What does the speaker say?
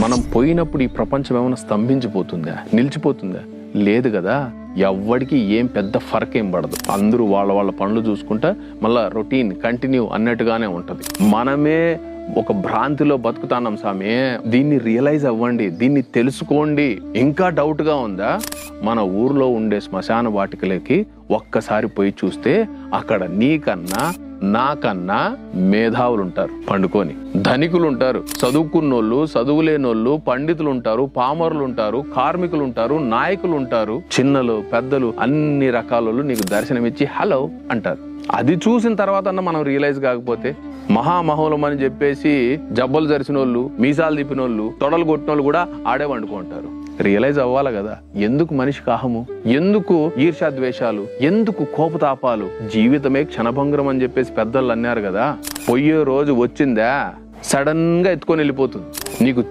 మనం పోయినప్పుడు ఈ ప్రపంచం ఏమైనా స్తంభించిపోతుందా, నిలిచిపోతుందా? లేదు కదా. ఎవ్వడికి ఏం పెద్ద ఫరక్ ఏం పడదు. అందరూ వాళ్ళ వాళ్ళ పనులు చూసుకుంటా మళ్ళా రొటీన్ కంటిన్యూ అన్నట్టుగానే ఉంటది. మనమే ఒక భ్రాంతిలో బతుకుతాన్నాం సామి. దీన్ని రియలైజ్ అవ్వండి, దీన్ని తెలుసుకోండి. ఇంకా డౌట్ గా ఉందా? మన ఊర్లో ఉండే శ్మశాన వాటికలకి ఒక్కసారి పోయి చూస్తే అక్కడ నీకన్నా నాకన్నా మేధావులు ఉంటారు పండుకొని, ధనికులు ఉంటారు, చదువుకున్నోళ్ళు, చదువులేనోళ్ళు, పండితులు ఉంటారు, పామరులు ఉంటారు, కార్మికులు ఉంటారు, నాయకులు ఉంటారు, చిన్నలు పెద్దలు అన్ని రకాల నీకు దర్శనమిచ్చి హలో అంటారు. అది చూసిన తర్వాత మనం రియలైజ్ కాకపోతే మహామహోలం అని చెప్పేసి జబ్బలు జరిసినోళ్ళు, మీసాలు తిప్పినోళ్ళు, తొడలు కొట్టినోళ్ళు కూడా ఆడే వండుకుంటారు. రియలైజ్ అవ్వాలి కదా. ఎందుకు మనిషికి అహము, ఎందుకు ఈర్ష్యాద్వేషాలు, ఎందుకు కోపతాపాలు? జీవితమే క్షణభంగరం అని చెప్పేసి పెద్దలు అన్నారు కదా. పోయే రోజు వచ్చిందా సడన్ గా ఎత్తుకొని వెళ్ళిపోతుంది. నీకు